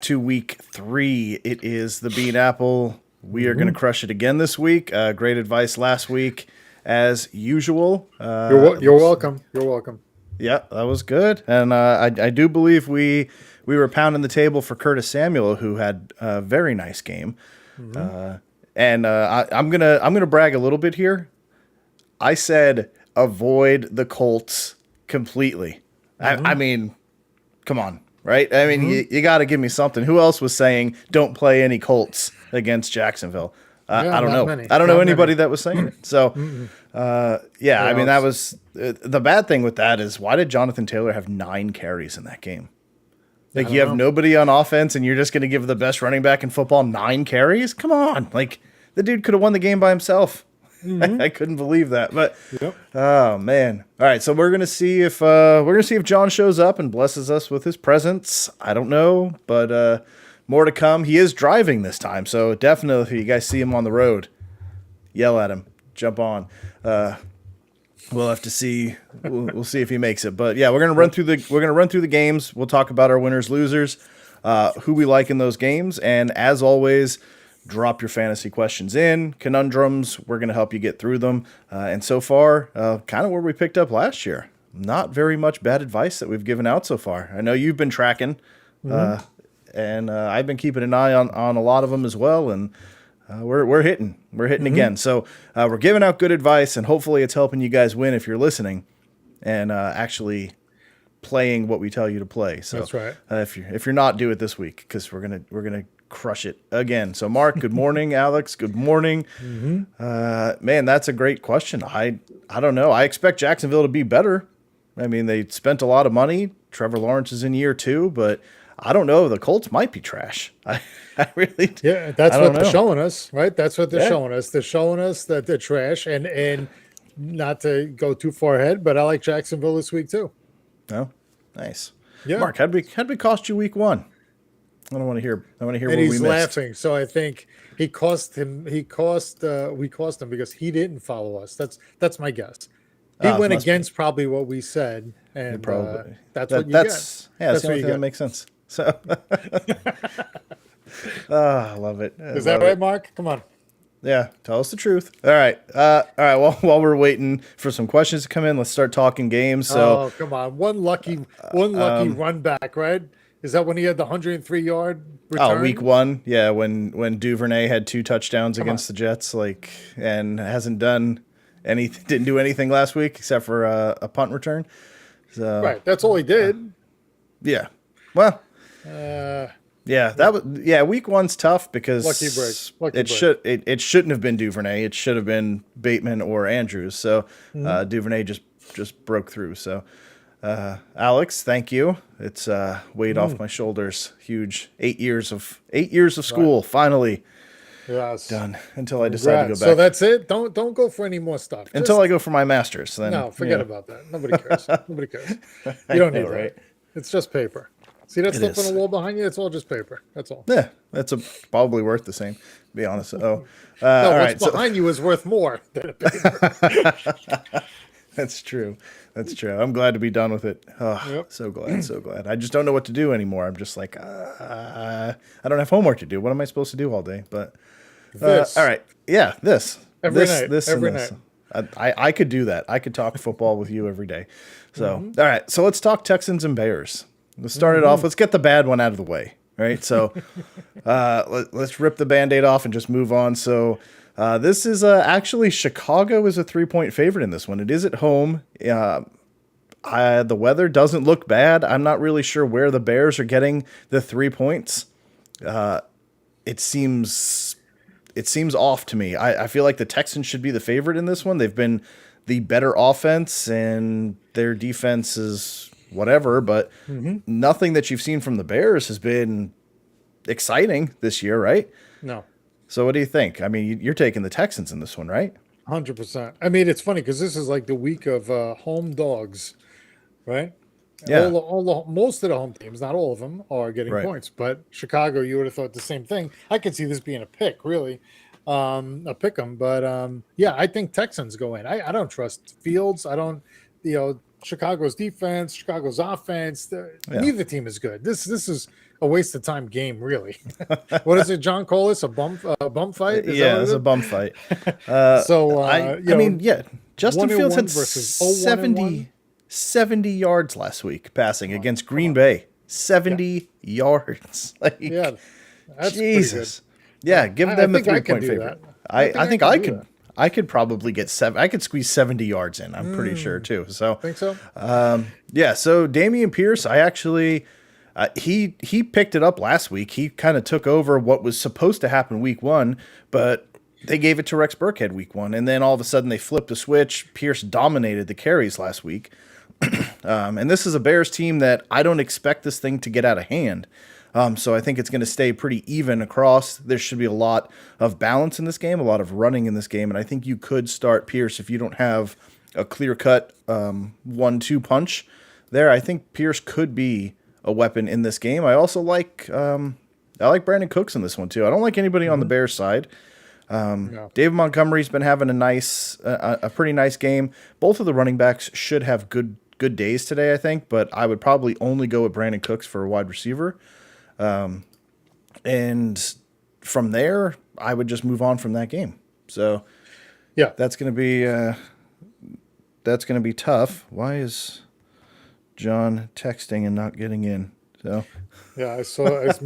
to week 3. It is the Bean Apple. We are going to crush it again this week. Great advice last week, as usual. You're welcome. You're welcome. Yeah, that was good. And I do believe we were pounding the table for Curtis Samuel, who had a very nice game. I'm gonna brag a little bit here. I said avoid the Colts completely. I mean, come on, right? I mean, you got to give me something. Who else was saying don't play any Colts against Jacksonville? I don't know. I don't know anybody that was saying it. So, I mean, that was the bad thing with that is why did Jonathan Taylor have 9 carries in that game? Like you have nobody on offense and you're just going to give the best running back in football 9 carries? Come on. Like the dude could have won the game by himself. I couldn't believe that. But oh man. All right, so we're going to see if John shows up and blesses us with his presence. I don't know, but more to come. He is driving this time, so definitely if you guys see him on the road, yell at him, jump on. We'll have to see. We'll see if he makes it. But yeah, we're gonna run through the games. We'll talk about our winners, losers, who we like in those games, and as always, drop your fantasy questions in, conundrums. We're gonna help you get through them. And so far, kind of where we picked up last year. Not very much bad advice that we've given out so far. I know you've been tracking, and I've been keeping an eye on a lot of them as well, and. We're hitting again. So we're giving out good advice, and hopefully it's helping you guys win if you're listening and actually playing what we tell you to play. So that's right. If you're not, do it this week because we're gonna crush it again. So Mark, good morning. Alex, good morning. Man, that's a great question. I don't know. I expect Jacksonville to be better. I mean, they spent a lot of money. Trevor Lawrence is in year 2, but I don't know. The Colts might be trash. I really do. Yeah, that's what they're showing us, right? That's what they're showing us. They're showing us that they're trash, and not to go too far ahead, but I like Jacksonville this week too. Oh, nice. Yeah, Mark, how'd we cost you week 1? I want to hear and what he's we missed. laughing. So I think we cost him because he didn't follow us. That's my guess. He went against probably what we said, and that's what you get. Yeah, that's the only thing that makes sense. So, I love it. Is that right, Mark? Come on. Yeah, tell us the truth. All right. Well, while we're waiting for some questions to come in, let's start talking games. So, come on, one lucky run back, right? Is that when he had the 103-yard return? Oh, week 1, yeah, when Duvernay had 2 touchdowns against the Jets, and hasn't done anything, didn't do anything last week except for a punt return. So, right, that's all he did. Yeah. Well. Week 1's tough because it shouldn't have been Duvernay. It should have been Bateman or Andrews. So Duvernay just broke through. So Alex, thank you. It's weighed off my shoulders. Huge 8 years of school finally done until I decide to go back. So that's it. Don't go for any more stuff. Until I go for my master's. Then no, forget about that. Nobody cares. Nobody cares. You don't need that. Right? It's just paper. See that stuff on the wall behind you? It's all just paper. That's all. Yeah, that's probably worth the same, to be honest. No, what's behind you is worth more than a paper. That's true. I'm glad to be done with it. Oh, so glad. I just don't know what to do anymore. I'm just like, I don't have homework to do. What am I supposed to do all day? But all right. Yeah, this. Every night. I could do that. I could talk football with you every day. So, all right. So let's talk Texans and Bears. Let's start it off. Let's get the bad one out of the way, right? So let's rip the Band-Aid off and just move on. So this is actually Chicago is a 3-point favorite in this one. It is at home. The weather doesn't look bad. I'm not really sure where the Bears are getting the 3 points. It seems off to me. I feel like the Texans should be the favorite in this one. They've been the better offense, and their defense is whatever, but nothing that you've seen from the Bears has been exciting this year, right? No. So what do you think? I mean, you're taking the Texans in this one, right? 100%. I mean, it's funny because this is like the week of home dogs, right? Yeah. Most of the home teams, not all of them, are getting points, but Chicago, you would have thought the same thing. I could see this being a pick, really, a pick 'em, but I think Texans go in. I don't trust Fields. I don't, Chicago's defense, Chicago's offense. Neither team is good. This is a waste of time game, really. What is it, John Colas? A bump fight? Is Yeah, that it's what a bum fight. So I mean, yeah, Justin Fields had 1-1 versus 0-1-1. 70 yards last week passing against Green on. Bay. 70 yards. Like, Yeah, that's Jesus. pretty Yeah, good. give I them a think I can 3-point do favorite. that. I think I can do could. that. I could probably get I could squeeze 70 yards in. I'm pretty sure too. So Think so? yeah. So Damien Pierce, I actually he picked it up last week. He kind of took over what was supposed to happen week 1, but they gave it to Rex Burkhead week 1, and then all of a sudden they flipped the switch. Pierce dominated the carries last week, and this is a Bears team that I don't expect this thing to get out of hand. So I think it's going to stay pretty even across. There should be a lot of balance in this game, a lot of running in this game, and I think you could start Pierce if you don't have a clear-cut 1-2 punch there. I think Pierce could be a weapon in this game. I also like Brandon Cooks in this one too. I don't like anybody on the Bears side. No. David Montgomery's been having a pretty nice game. Both of the running backs should have good days today, I think, but I would probably only go with Brandon Cooks for a wide receiver. And from there, I would just move on from that game. So Yeah. that's going to be tough. Why is John texting and not getting in? So Yeah, I saw. I was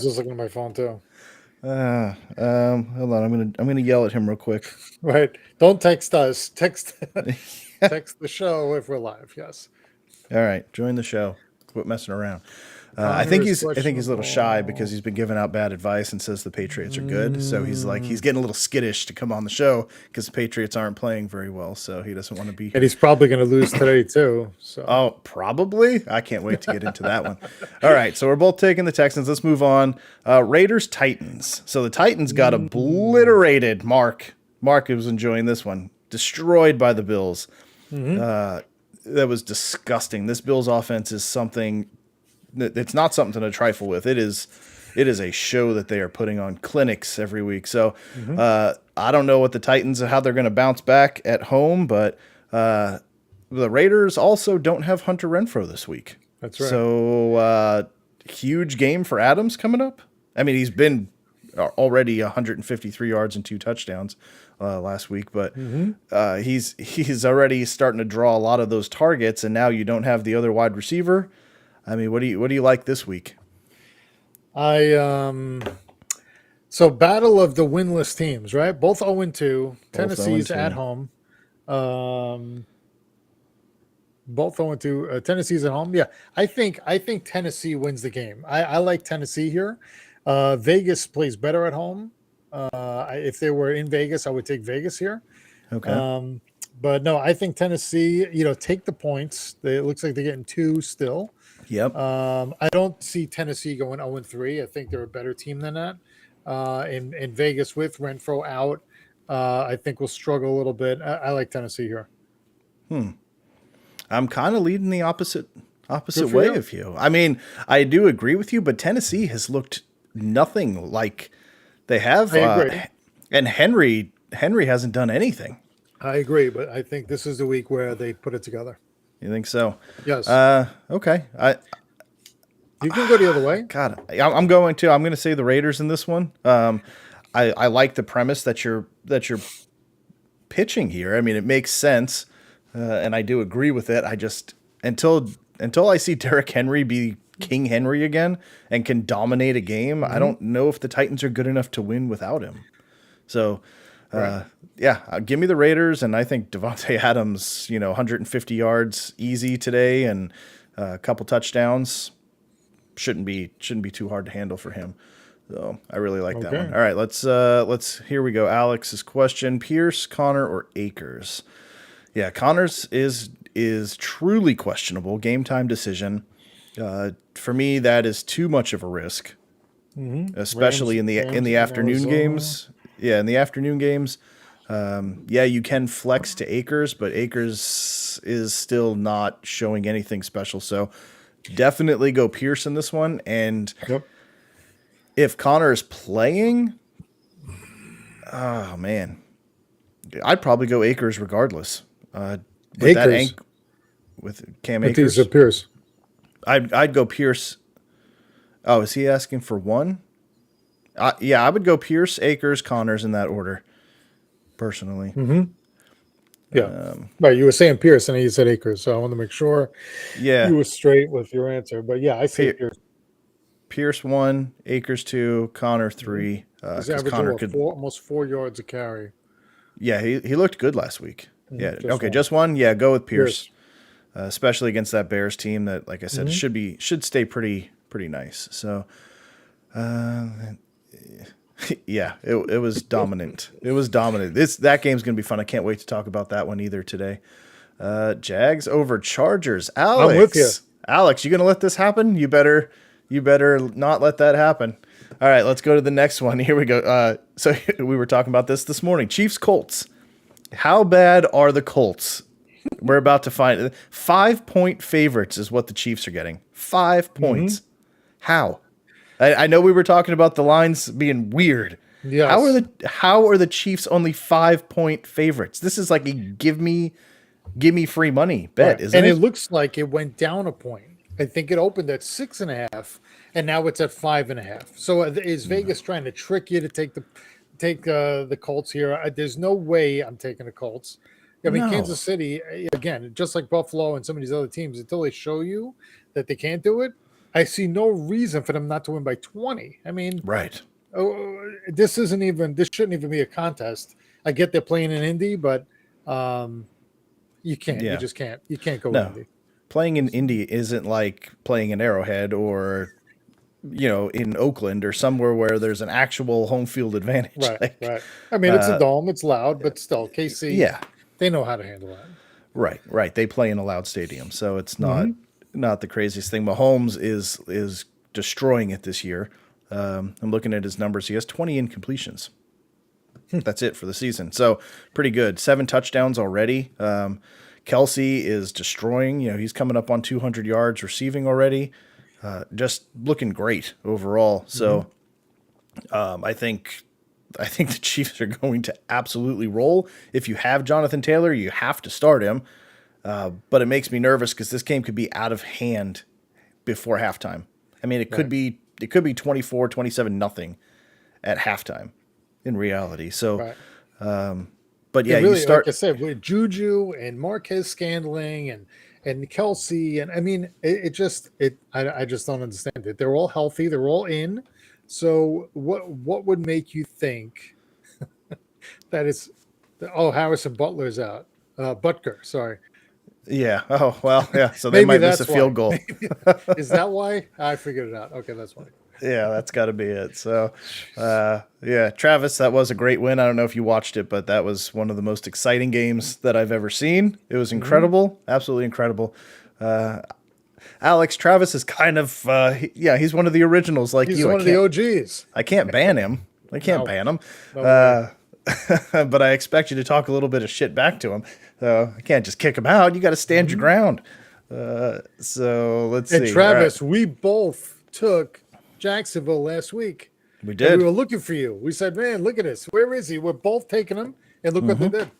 just looking at my phone too. hold on. I'm gonna yell at him real quick. Right. Don't text us. Text the show if we're live. Yes. All right, join the show. Quit messing around. I think he's a little shy because he's been giving out bad advice and says the Patriots are good. So he's getting a little skittish to come on the show because the Patriots aren't playing very well. So he doesn't want to be. And he's probably going to lose today too. So Oh, probably. I can't wait to get into that one. All right, so we're both taking the Texans. Let's move on. Raiders Titans. So the Titans got obliterated. Mark was enjoying this one. Destroyed by the Bills. That was disgusting. This Bills offense is something. It's not something to trifle with. It is a show that they are putting on clinics every week. So I don't know what the Titans, how they're going to bounce back at home, but the Raiders also don't have Hunter Renfrow this week. That's right. So huge game for Adams coming up. I mean, he's been already 153 yards and 2 touchdowns last week, but he's already starting to draw a lot of those targets, and now you don't have the other wide receiver. I mean, what do you like this week? so battle of the winless teams, right? Both 0-2. Tennessee's 0-2. at home. Both 0-2. Tennessee's at home. Yeah, I think Tennessee wins the game. I like Tennessee here. Vegas plays better at home. If they were in Vegas, I would take Vegas here. Okay. But no, I think Tennessee, take the points. It looks like they're getting 2 still. Yep. I don't see Tennessee going 0-3. I think they're a better team than that. In Vegas with Renfrow out, I think we'll struggle a little bit. I like Tennessee here. I'm kind of leading the opposite for way you. of you. I mean, I do agree with you, but Tennessee has looked nothing like they have. I agree. And Henry hasn't done anything. I agree, but I think this is the week where they put it together. You think so? Yes. Okay. You can go the other way. God, I'm going to say the Raiders in this one. I like the premise that you're pitching here. I mean, it makes sense, and I do agree with it. I just until I see Derrick Henry be King Henry again and can dominate a game, I don't know if the Titans are good enough to win without him. So, give me the Raiders, and I think Devontae Adams, 150 yards easy today and a couple touchdowns. Shouldn't be too hard to handle for him. So I really like that one. All right, let's here we go. Alex's question: Pierce, Connor, or Akers? Yeah, Connor's is truly questionable. Game time decision. For me, that is too much of a risk, especially in the afternoon games. Yeah, in the afternoon games. You can flex to Akers, but Akers is still not showing anything special. So definitely go Pierce in this one. And if Connor is playing, oh man, I'd probably go Akers regardless. With Cam Akers. Pierce. I'd go Pierce Oh, is he asking for one? Yeah, I would go Pierce, Akers, Connors in that order, personally. Yeah. Right. You were saying Pierce and you said Akers. So I want to make sure Yeah, you were straight with your answer. But yeah, I say Pier- Pierce. Pierce 1, Akers 2, Connor 3. He's Because averaging Connor could. almost 4 yards a carry. Yeah, he looked good last week. Yeah. Just Okay, one. just one. Yeah, go with Pierce. Pierce, especially against that Bears team that, like I said, should stay pretty nice. So, yeah, it was dominant. It was dominant. That game's gonna be fun. I can't wait to talk about that one either today. Jags over Chargers. Alex, I'm with you. Alex, you gonna let this happen? You better not let that happen. All right, let's go to the next one. Here we go. So we were talking about this morning. Chiefs Colts. How bad are the Colts? We're about to find 5-point favorites is what the Chiefs are getting. 5 points. How? I know we were talking about the lines being weird. Yes. How are the Chiefs only 5-point favorites? This is like a give me free money bet, Right. isn't And it? it looks like it went down a point. I think it opened at 6.5, and now it's at 5.5. So is Vegas trying to trick you to take the Colts here? There's no way I'm taking the Colts. I mean, No. Kansas City, again, just like Buffalo and some of these other teams, until they show you that they can't do it, I see no reason for them not to win by 20. I mean, Right. this shouldn't even be a contest. I get they're playing in Indy, but you can't. Yeah. You just can't. You can't go No. Indy. Playing in Indy isn't like playing in Arrowhead or in Oakland or somewhere where there's an actual home field advantage. Right, right. I mean, it's a dome, it's loud, but still, KC, Yeah. they know how to handle that. Right. They play in a loud stadium, so it's not the craziest thing. Mahomes is destroying it this year. I'm looking at his numbers. He has 20 incompletions. That's it for the season. So pretty good. 7 touchdowns already. Kelsey is destroying. He's coming up on 200 yards receiving already. Just looking great overall. So I think the Chiefs are going to absolutely roll. If you have Jonathan Taylor, you have to start him. But it makes me nervous because this game could be out of hand before halftime. I mean, it could be 24, 27 nothing at halftime in reality. So, Right. but yeah, really, you start. like I said, with Juju and Marquez Scandling and Kelsey, and I mean, I just don't understand it. They're all healthy, they're all in. So what would make you think that it's Harrison Butler's out? Butker, sorry. Yeah. Oh, well, yeah. So they might miss a field goal. Is that why? I figured it out. Okay, that's why. Yeah, that's got to be it. So, yeah, Travis, that was a great win. I don't know if you watched it, but that was one of the most exciting games that I've ever seen. It was incredible, absolutely incredible. Alex, Travis is kind of, he's one of the originals like He's you. one of the OGs. I can't ban him. I can't ban him. No But I expect you to talk a little bit of shit back to him. So I can't just kick him out. You got to stand your ground. So let's see. And Travis, we both took Jacksonville last week. We And did. we were looking for you. We said, man, look at this. Where is he? We're both taking him. And look what they did.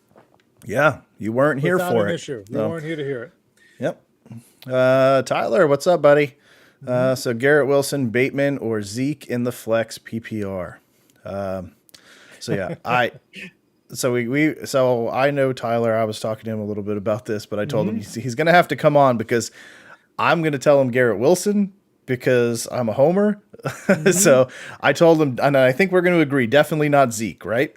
Yeah, you weren't here Without for an it. issue. You So, weren't here to hear it. yep. Tyler, what's up, buddy? So Garrett Wilson, Bateman, or Zeke in the flex PPR. So yeah, so I know Tyler. I was talking to him a little bit about this, but I told him he's going to have to come on because I'm going to tell him Garrett Wilson because I'm a homer. So I told him, and I think we're going to agree, definitely not Zeke, right?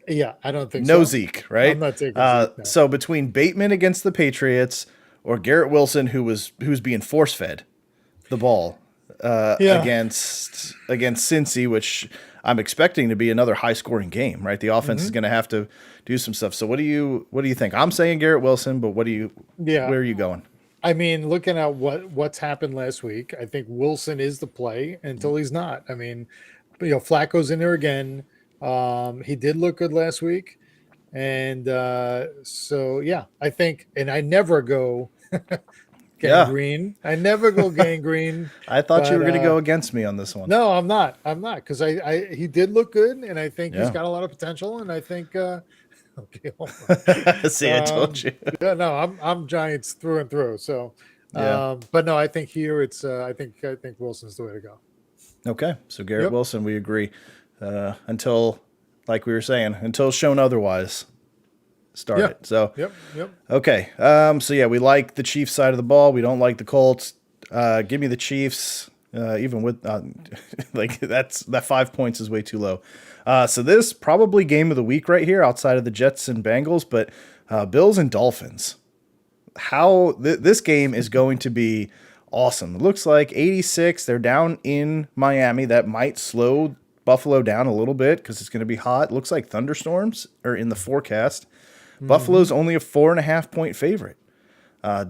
Yeah, I don't think No so. Zeke, right? I'm not taking Zeke. No. So between Bateman against the Patriots or Garrett Wilson, who's being force fed the ball against Cincy, which I'm expecting to be another high scoring game, right? The offense is going to have to do some stuff. So what do you think? I'm saying Garrett Wilson, but where are you going? I mean, looking at what's happened last week, I think Wilson is the play until he's not. I mean, Flacco's in there again. He did look good last week. And so, yeah, I think, and I never go gangrene. I never go gangrene. I thought you were going to go against me on this one. No, I'm not. Because he did look good, and I think he's got a lot of potential, and I think okay. See, I told you. Yeah, no, I'm Giants through and through. So Yeah. But no, I think here it's I think Wilson's the way to go. Okay. So Garrett Yep. Wilson, we agree. Until, like we were saying, until shown otherwise, start Yeah. it. So, Yep. Yep. okay. So yeah, we like the Chiefs side of the ball. We don't like the Colts. Give me the Chiefs. Even with like that 5 points is way too low. So this probably game of the week right here, outside of the Jets and Bengals, but Bills and Dolphins. This game is going to be awesome. It looks like 86. They're down in Miami. That might slow Buffalo down a little bit because it's going to be hot. It looks like thunderstorms are in the forecast. Buffalo's only a 4.5 point favorite.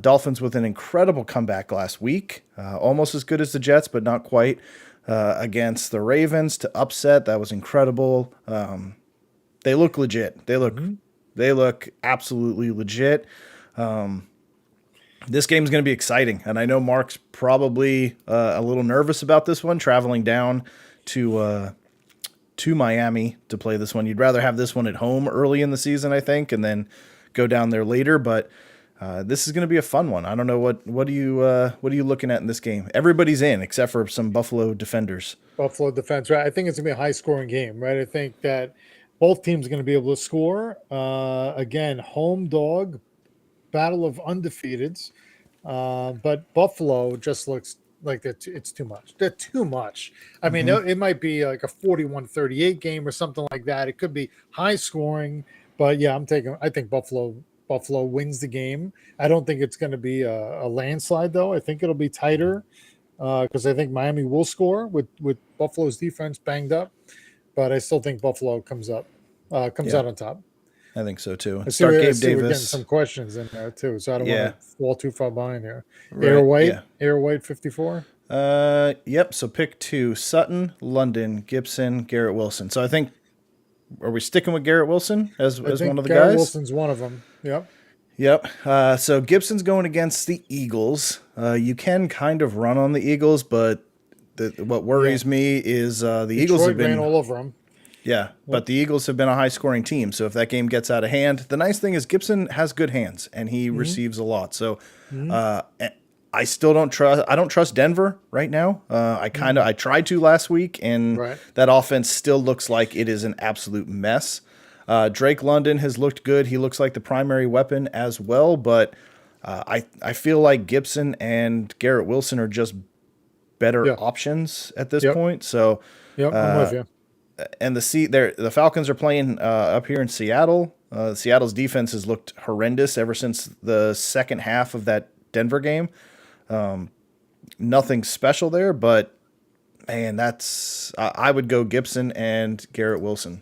Dolphins with an incredible comeback last week, almost as good as the Jets, but not quite, against the Ravens to upset. That was incredible. They look legit. They look absolutely legit. This game's going to be exciting, and I know Mark's probably a little nervous about this one, traveling down to Miami to play this one. You'd rather have this one at home early in the season, I think, and then go down there later, but this is going to be a fun one. I don't know what are you looking at in this game? Everybody's in except for some Buffalo defenders. Buffalo defense, right? I think it's gonna be a high scoring game, right? I think that both teams are gonna be able to score. Again, home dog, battle of undefeateds. But Buffalo just looks like it's too much. They're too much. I mean, it might be like a 41-38 game or something like that. It could be high scoring, but yeah, I think Buffalo wins the game. I don't think it's going to be a landslide, though. I think it'll be tighter because I think Miami will score with Buffalo's defense banged up, but I still think Buffalo comes out on top. I think so too. I Start Gabe we're getting Davis. some questions in there too, so I don't want to fall too far behind here. Right, Air White 54. Yep. So pick 2: Sutton, London, Gibson, Garrett Wilson. So I think, are we sticking with Garrett Wilson as one of the Garrett guys? Wilson's one of them. Yep. Yep. So Gibson's going against the Eagles. You can kind of run on the Eagles, but what worries me is the Eagles have been ran all over them. Yeah, but the Eagles have been a high-scoring team. So if that game gets out of hand, the nice thing is Gibson has good hands and he receives a lot. So I still don't trust. I don't trust Denver right now. I tried to last week, and that offense still looks like it is an absolute mess. Drake London has looked good. He looks like the primary weapon as well. But I feel like Gibson and Garrett Wilson are just better options at this point. So I'm with you. And the Falcons are playing up here in Seattle. Seattle's defense has looked horrendous ever since the second half of that Denver game. Nothing special there, but man, I would go Gibson and Garrett Wilson.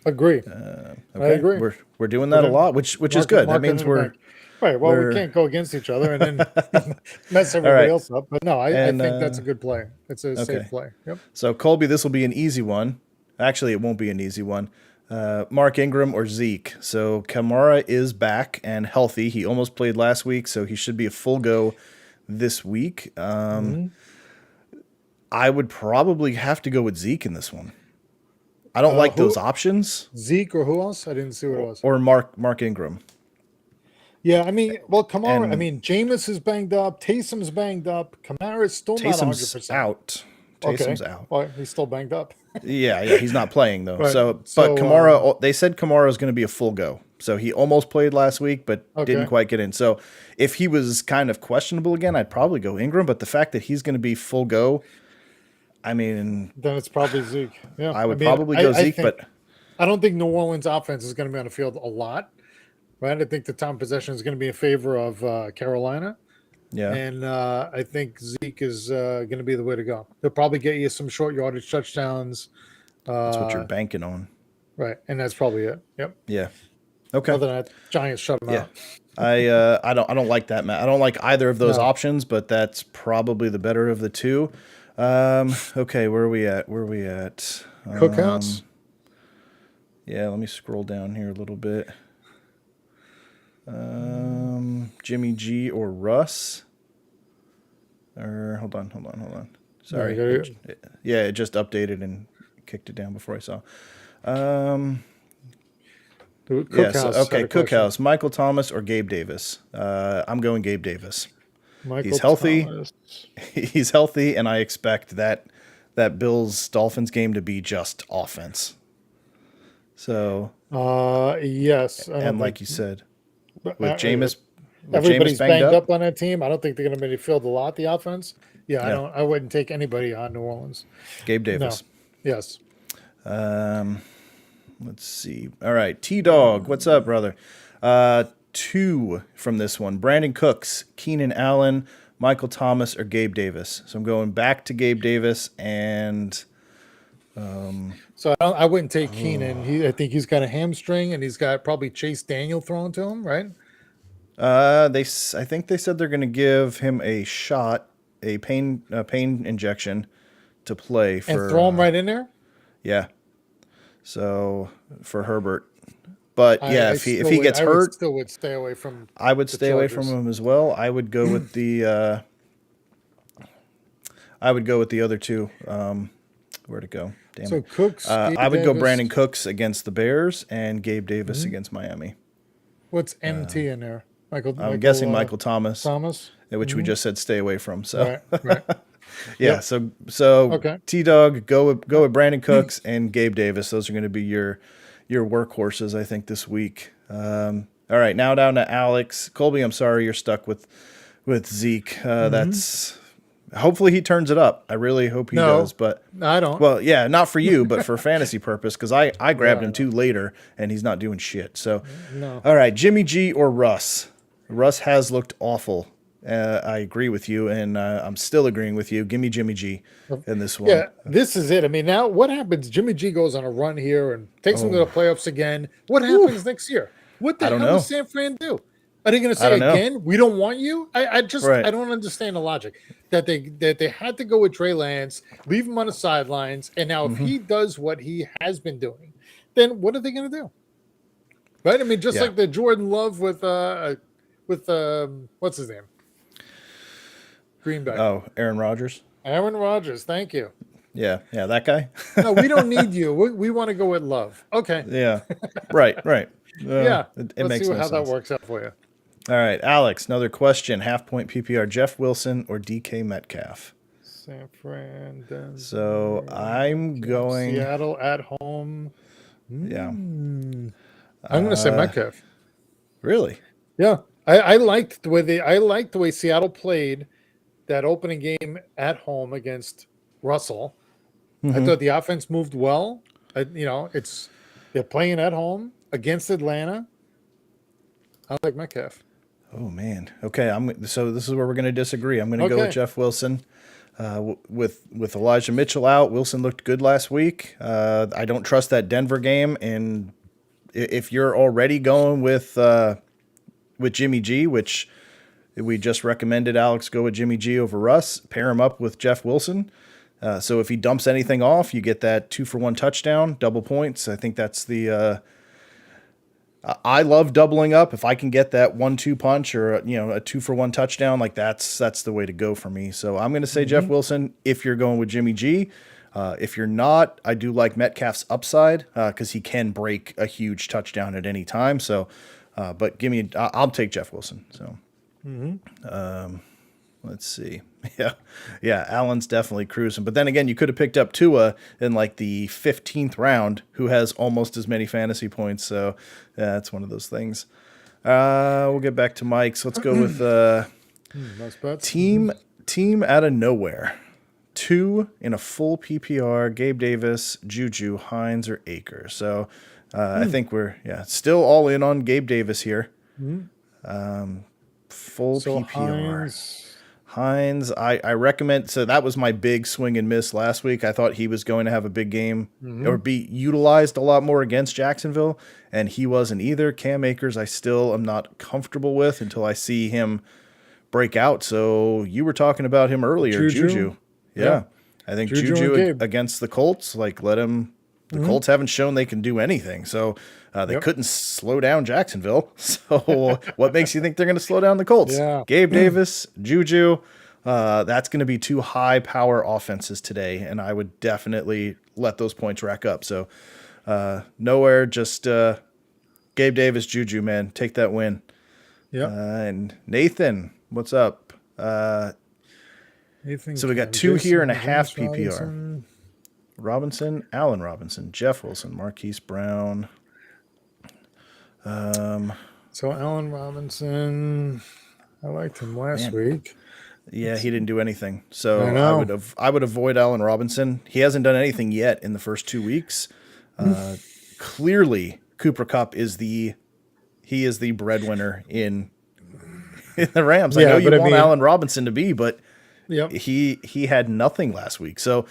Agree. Okay. I agree. We're doing that a lot, which is good. That means we're right. Well, we can't go against each other and then mess everybody else up. But no, I think that's a good play. It's a safe play. Yep. So Colby, this will be an easy one. Actually, it won't be an easy one. Mark Ingram or Zeke. So Kamara is back and healthy. He almost played last week, so he should be a full go this week. I would probably have to go with Zeke in this one. I don't like those options. Zeke or who else? I didn't see what it was. Or Mark Ingram. Yeah, I mean, well, Kamara. I mean, Jameis is banged up. Taysom's banged up. Kamara's still not 100%. Out. Taysom's out. Well, he's still banged up. yeah, he's not playing though. But Kamara, they said Kamara is going to be a full go. So he almost played last week, but didn't quite get in. So if he was kind of questionable again, I'd probably go Ingram. But the fact that he's going to be full go, I mean, then it's probably Zeke. Yeah, I would probably go Zeke, but I don't think New Orleans offense is going to be on the field a lot. Right, I think the time possession is going to be in favor of Carolina. Yeah, and I think Zeke is going to be the way to go. They'll probably get you some short yardage touchdowns. That's what you're banking on, right? And that's probably it. Yep. Yeah. Okay. Other than that, Giants shut them out. I don't like that, Matt. I don't like either of those options, but that's probably the better of the two. Okay, where are we at? Cookhouse. Yeah, let me scroll down here a little bit. Jimmy G or Russ? Or hold on. Sorry. It just updated and kicked it down before I saw. The Yeah. So, Cookhouse had okay, a question. Cookhouse, Michael Thomas or Gabe Davis? I'm going Gabe Davis. He's Michael healthy. Thomas. He's healthy, and I expect that Bills Dolphins game to be just offense. So, Yes. I don't and think like you said, but, with Jameis everybody's banged banged up, up on that team. I don't think they're going to be filled a lot. The offense. Yeah, I yeah, don't. I wouldn't take anybody on New Orleans. Gabe No. Davis. Yes. Let's see. All right, T Dog, what's up, brother? Two from this one: Brandon Cooks, Keenan Allen, Michael Thomas, or Gabe Davis. So I'm going back to Gabe Davis, and So I wouldn't take Keenan. I think he's got a hamstring, and he's got probably Chase Daniel thrown to him, right? I think they said they're going to give him a shot, a pain injection, to play And for throw him right in there. yeah. So for Herbert, but yeah, I if still he would, gets I would hurt, still would stay away from I would the stay away from Chargers. him as well. I would go with the other two. Where'd it go? Damn So it. Cooks, Gabe I would go Davis. Brandon Cooks against the Bears and Gabe Davis against Miami. What's MT in there? I'm guessing Michael Thomas, Thomas. which we just said stay away from. So Right. Right. yeah, Yep. so Okay. T Dog, go with Brandon Cooks and Gabe Davis. Those are going to be your workhorses, I think, this week. All right, now down to Alex Colby. I'm sorry you're stuck with Zeke. That's hopefully he turns it up. I really hope he No. does. But I don't. well, yeah, not for you, but for fantasy purpose, because I grabbed Yeah, I him too later and he's not doing shit. So No. all right, Jimmy G or Russ. Russ has looked awful. I agree with you, and I'm still agreeing with you. Give me Jimmy G in this one. Yeah, this is it. I mean, now what happens? Jimmy G goes on a run here and takes them to the playoffs again. What happens next year? What the I don't hell know. does San Fran do? Are they going to I say don't know. again, we don't want you? I just Right. I don't understand the logic that they had to go with Trey Lance, leave him on the sidelines, and now if he does what he has been doing, then what are they going to do? Right? I mean, just Yeah. like the Jordan Love with what's his name? Green Bay. Oh, Aaron Rodgers. Aaron Rodgers. Thank you. Yeah, that guy. No, we don't need you. We want to go with Love. Okay. Yeah, right. Yeah. It Let's makes see no how that sense. works out for you. All right, Alex. Another question: half point PPR. Jeff Wilson or DK Metcalf? San Fran. Denver, So I'm going. Seattle at home. Yeah, I'm going to say Metcalf. really. Yeah, I liked the way Seattle played that opening game at home against Russell. I thought the offense moved well. They're playing at home against Atlanta. I like Metcalf. Oh man. Okay. So this is where we're going to disagree. I'm going to go with Okay. Jeff Wilson. With Elijah Mitchell out, Wilson looked good last week. I don't trust that Denver game, and if you're already going with Jimmy G, which we just recommended Alex go with Jimmy G over Russ, pair him up with Jeff Wilson. So if he dumps anything off, you get that 2-for-1 touchdown, double points. I think that's the. I love doubling up. If I can get that 1-2 punch or a 2-for-1 touchdown, like that's the way to go for me. So I'm going to say Jeff Wilson if you're going with Jimmy G. If you're not, I do like Metcalf's upside because he can break a huge touchdown at any time. So, but I'll take Jeff Wilson. So. Let's see. Yeah. Allen's definitely cruising. But then again, you could have picked up Tua in like the 15th round, who has almost as many fantasy points. So it's one of those things. We'll get back to Mike's. Let's go with Nice bets. team out of nowhere. 2 in a full PPR: Gabe Davis, Juju, Hines, or Akers. So I think we're still all in on Gabe Davis here. Full So PPR. Hines, I recommend. So that was my big swing and miss last week. I thought he was going to have a big game or be utilized a lot more against Jacksonville, and he wasn't either. Cam Akers, I still am not comfortable with until I see him break out. So you were talking about him earlier, Juju. Yeah. I think Juju Juju and Gabe. against the Colts, like let him. The Colts haven't shown they can do anything, so they couldn't slow down Jacksonville. So what makes you think they're going to slow down the Colts? Yeah. Gabe Davis, Juju, that's going to be 2 high-power offenses today, and I would definitely let those points rack up. So nowhere, just got Gabe Davis, Juju, man, take that win. Yeah. And Nathan, what's up? So we got 2 here and a half PPR. Robinson, Allen Robinson, Jeff Wilson, Marquise Brown. So Allen Robinson, I liked him last week. Yeah, he didn't do anything. So I would avoid Allen Robinson. He hasn't done anything yet in the first 2 weeks. Clearly, Cooper Kupp is the breadwinner in the Rams. I know you want Allen Robinson to be, but he had nothing last week. So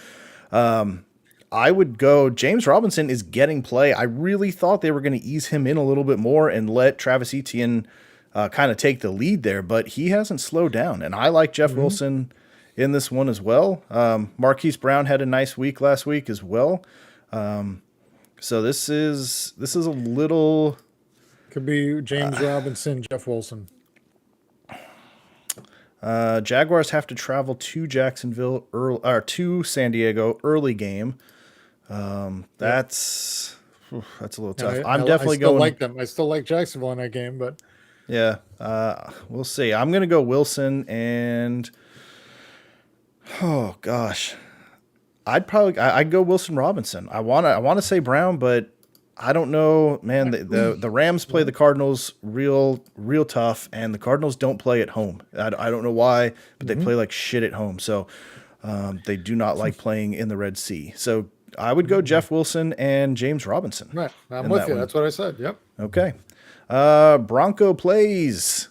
I would go. James Robinson is getting play. I really thought they were going to ease him in a little bit more and let Travis Etienne kind of take the lead there, but he hasn't slowed down. And I like Jeff Wilson in this one as well. Marquise Brown had a nice week last week as well. So this is a little could be James Robinson, Jeff Wilson. Jaguars have to travel to Jacksonville to San Diego early game. That's a little tough. I'm definitely going. Like them. I still like Jacksonville in that game, but yeah, we'll see. I'm going to go Wilson and oh gosh, I'd go Wilson Robinson. I want to say Brown, but I don't know, man. The Rams play the Cardinals real tough, and the Cardinals don't play at home. I don't know why, but they play like shit at home. So they do not like playing in the Red Sea. So I would go Jeff Wilson and James Robinson. Right, I'm with you. That's what I said. Yep. Okay. Bronco plays.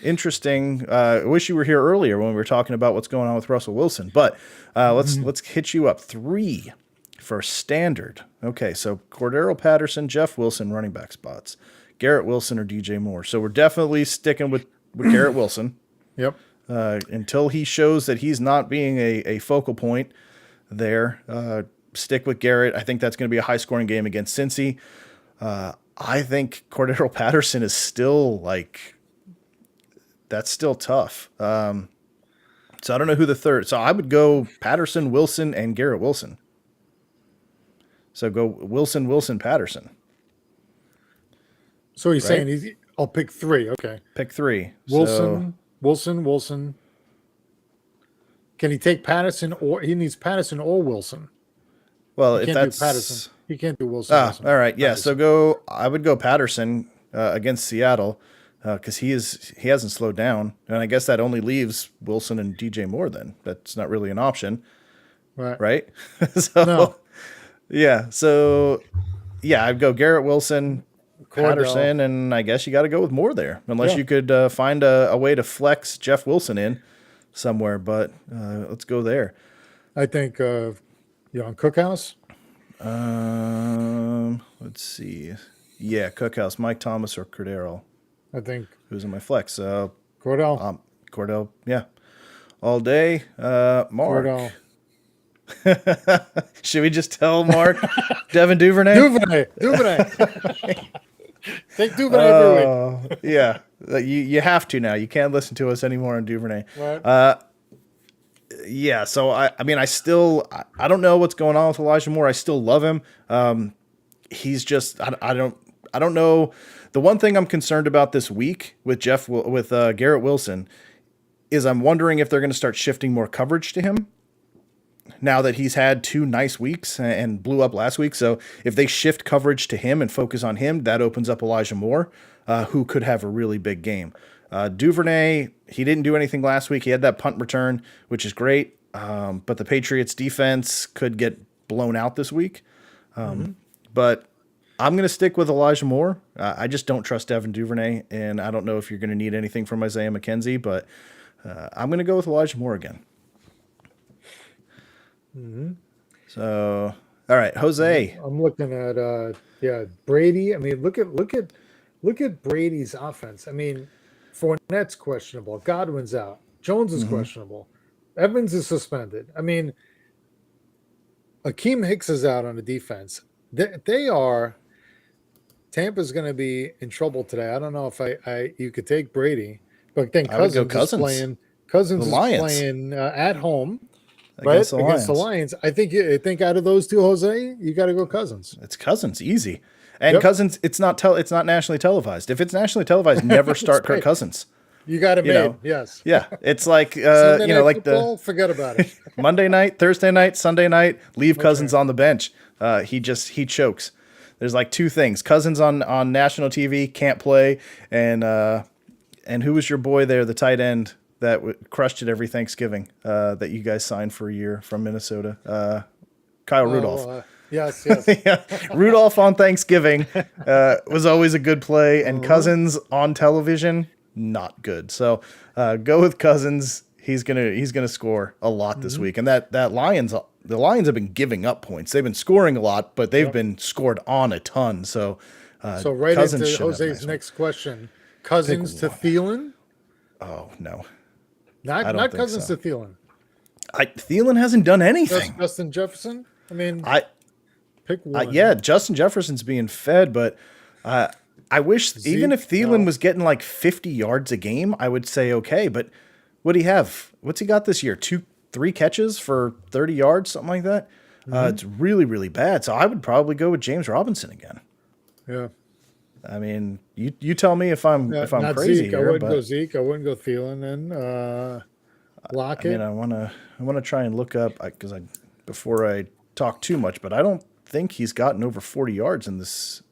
Interesting. I wish you were here earlier when we were talking about what's going on with Russell Wilson. But let's hit you up 3 for standard. Okay, so Cordero Patterson, Jeff Wilson, running back spots. Garrett Wilson or DJ Moore. So we're definitely sticking with Garrett Wilson. Yep. Until he shows that he's not being a focal point there. Stick with Garrett. I think that's going to be a high-scoring game against Cincy. I think Cordero Patterson is still that's still tough. So I don't know who the third. So I would go Patterson, Wilson, and Garrett Wilson. So go Wilson, Patterson. So he's saying I'll pick 3. Okay. Pick 3. Wilson. Can he take Patterson or he needs Patterson or Wilson? Well, if that's Patterson, he can't do Wilson. Wilson. All right. Yeah. Patterson. So I would go Patterson against Seattle because he hasn't slowed down, and I guess that only leaves Wilson and DJ Moore. Then that's not really an option, right? So no. Yeah. So yeah, I'd go Garrett Wilson, Patterson, and I guess you got to go with Moore there, unless you could find a way to flex Jeff Wilson in somewhere. But let's go there. I think on Cookhouse. Let's see. Yeah, Cookhouse, Mike Thomas or Cordero. I think who's in my flex? Cordell. Cordell, yeah, all day. Mark. Cordell. Should we just tell Mark Devin Duvernay? Duvernay. Take Duvernay every week. Yeah, you have to now. You can't listen to us anymore on Duvernay. Right. Yeah, so I mean, I don't know what's going on with Elijah Moore. I still love him. He's just I don't know. The one thing I'm concerned about this week with Garrett Wilson is I'm wondering if they're going to start shifting more coverage to him now that he's had 2 nice weeks and blew up last week. So if they shift coverage to him and focus on him, that opens up Elijah Moore, who could have a really big game. Duvernay, he didn't do anything last week. He had that punt return, which is great. But the Patriots defense could get blown out this week. But I'm going to stick with Elijah Moore. I just don't trust Devin Duvernay, and I don't know if you're going to need anything from Isaiah McKenzie, but I'm going to go with Elijah Moore again. So, all right, Jose. I'm looking at Brady. I mean, look at Brady's offense. I mean, Fournette's questionable. Godwin's out. Jones is questionable. Evans is suspended. I mean, Akeem Hicks is out on the defense. They are. Tampa's going to be in trouble today. I don't know if you could take Brady, but then Cousins is playing. Cousins is playing at home. Against the Lions. I think out of those two, Jose, you got to go Cousins. It's Cousins, easy. And Yep. Cousins, it's not nationally televised. If it's nationally televised, never start Kirk great. Cousins. You got it You made. know, Yes. yeah, it's like Sunday night like football, the forget about it. Monday night, Thursday night, Sunday night, leave Cousins right. on the bench. He chokes. There's like two things: Cousins on national TV can't play, and who was your boy there, the tight end that crushed it every Thanksgiving that you guys signed for a year from Minnesota, Kyle Rudolph. Yes, yes. Yeah, Rudolph on Thanksgiving was always a good play, and Cousins on television not good. So go with Cousins. He's gonna score a lot this week, and the Lions have been giving up points. They've been scoring a lot, but they've been scored on a ton. So So right Cousins into should have a Jose's nice one. next question. Cousins to one. Thielen? Oh no, Not don't not think Cousins so. to Thielen. Thielen hasn't done anything. Justin Jefferson? I mean, pick one. Yeah, Justin Jefferson's being fed, but I wish even if Thielen was getting like 50 yards a game, I would say okay. But what do he have? What's he got this year? 3 catches for 30 yards, something like that. It's really, really bad. So I would probably go with James Robinson again. Yeah. I mean, you tell me if I'm Not crazy Zeke. I here, wouldn't but go Zeke. I wouldn't go Thielen then. Lockett. I wanna try and look up because before I talk too much, but I don't think he's gotten over 40 yards in this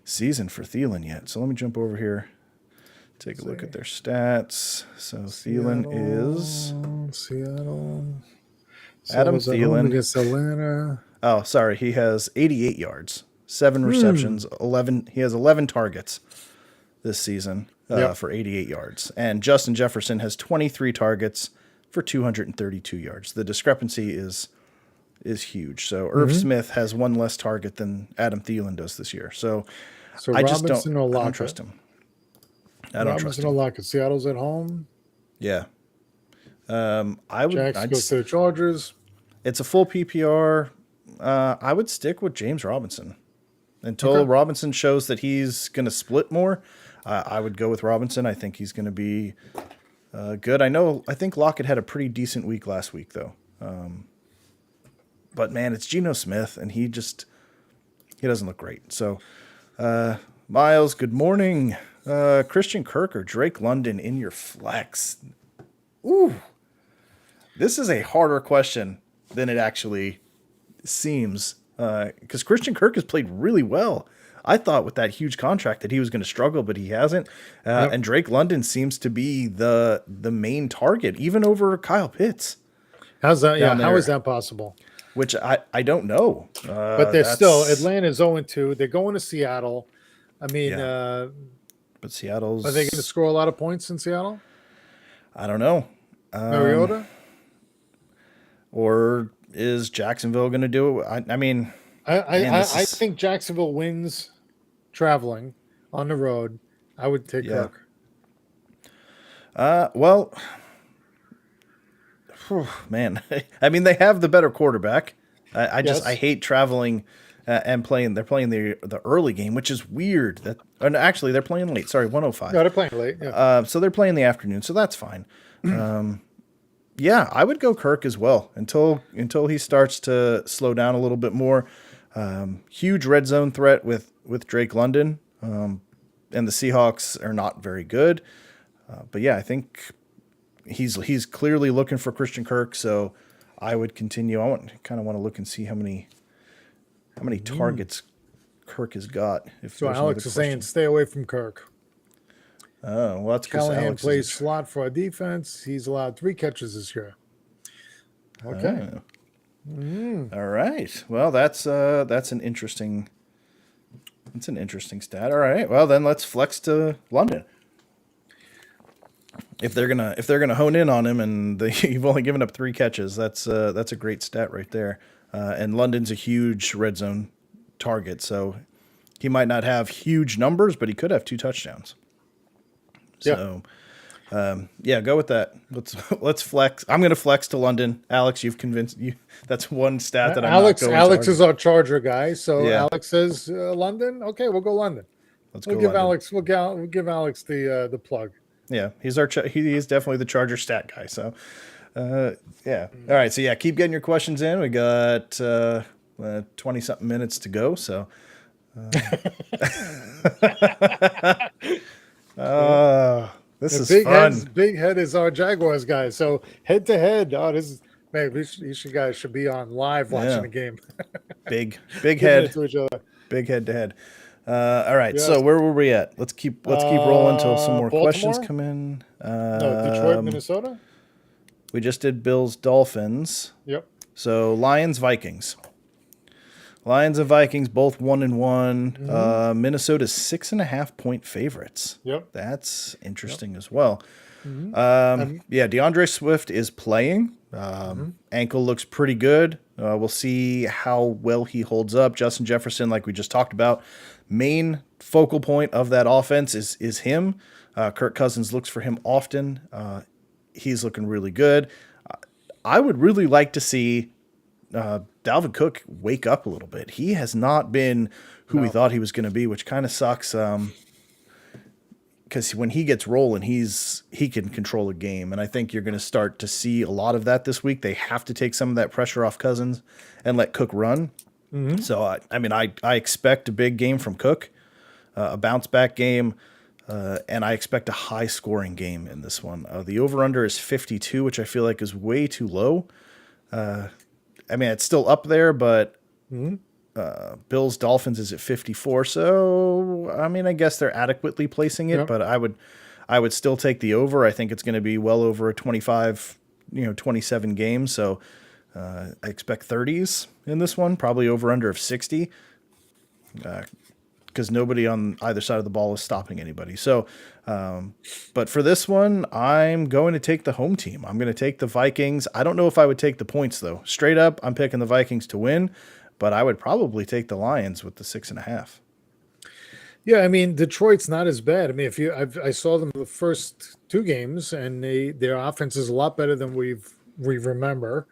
season for Thielen yet. So let me jump over here, take a look at their stats. So Thielen is Seattle. Adam Seattle's at home Thielen. against Atlanta. Oh, sorry, he has 88 yards, 7 receptions, 11. He has 11 targets this season for 88 yards, and Justin Jefferson has 23 targets for 232 yards. The discrepancy is huge. So Irv Smith has 1 less target than Adam Thielen does this year. So I just Robinson or don't Lockett? trust him. I don't trust Robinson or him. Lockett. Seattle's at home. Yeah. I would. Jax I'd goes to the Chargers. It's a full PPR. I would stick with James Robinson until Robinson shows that he's going to split more. I would go with Robinson. I think he's going to be good. I think Lockett had a pretty decent week last week, though. But man, it's Geno Smith, and he doesn't look great. So, Miles, good morning. Christian Kirk or Drake London in your flex? Ooh, this is a harder question than it actually seems, because Christian Kirk has played really well. I thought with that huge contract that he was going to struggle, but he hasn't. And Drake London seems to be the main target, even over Kyle Pitts. How's that? Yeah, down how there. is that possible? Which I don't know. But they're still Atlanta's 0-2. They're going to Seattle. I mean, but Seattle's. are they going to score a lot of points in Seattle? I don't know. Mariota? Or is Jacksonville going to do it? I mean, I think Jacksonville wins traveling on the road. I would take Kirk. Well, man, I mean, they have the better quarterback. I hate traveling and playing. They're playing the early game, which is weird. Actually, they're playing late. Sorry, 105. No, they're playing late. Yeah. So they're playing the afternoon, so that's fine. Yeah, I would go Kirk as well until he starts to slow down a little bit more. Huge red zone threat with Drake London, and the Seahawks are not very good. But yeah, I think he's clearly looking for Christian Kirk, so I would continue. I kind of want to look and see how many targets Kirk has got. So Alex is saying stay away from Kirk. Oh, well, that's because Callahan Alex plays slot for our defense. He's allowed 3 catches this year. Okay. All right. Well, that's an interesting stat. All right. Well, then let's flex to London. If they're gonna hone in on him and you've only given up 3 catches, that's a great stat right there. And London's a huge red zone target, so he might not have huge numbers, but he could have 2 touchdowns. So, go with that. Let's flex. I'm going to flex to London. Alex, you've convinced you. That's one stat that I'm not going Alex to is our Charger guy, so Yeah. Alex says London. Okay, we'll go London. We'll give London. Alex. We'll give Alex the plug. Yeah, he's he is definitely the Charger stat guy. So, yeah. All right. So keep getting your questions in. We got 20 something minutes to go. So, This The is fun. big head is our Jaguars guy. So head to head, this is man. You guys should be on live watching Yeah. the game, Big giving it head, to each other. big head to head. All right, Yes. so where were we at? Let's keep rolling until some more questions Baltimore? come in. No, Detroit, Minnesota. We just did Bills, Dolphins. Yep. So Lions, Vikings. Lions and Vikings both 1-1. Minnesota's 6.5-point favorites. Yep. That's interesting as well. Mm-hmm. Yeah, DeAndre Swift is playing. Ankle looks pretty good. We'll see how well he holds up. Justin Jefferson, like we just talked about, main focal point of that offense is him. Kirk Cousins looks for him often. He's looking really good. I would really like to see Dalvin Cook wake up a little bit. He has not been who we thought he was going to be, which kind of sucks. Because when he gets rolling, he can control a game, and I think you're going to start to see a lot of that this week. They have to take some of that pressure off Cousins and let Cook run. So I expect a big game from Cook, a bounce back game, and I expect a high scoring game in this one. The over under is 52, which I feel like is way too low. It's still up there, but Bills Dolphins is at 54. So, I guess they're adequately placing it, but I would still take the over. I think it's going to be well over a 25, 27 game. So, I expect 30s in this one, probably over under of 60. Because nobody on either side of the ball is stopping anybody. So, but for this one, I'm going to take the home team. I'm going to take the Vikings. I don't know if I would take the points, though. Straight up, I'm picking the Vikings to win, but I would probably take the Lions with the 6.5. Yeah, Detroit's not as bad. I saw them the first two games, and their offense is a lot better than we remember.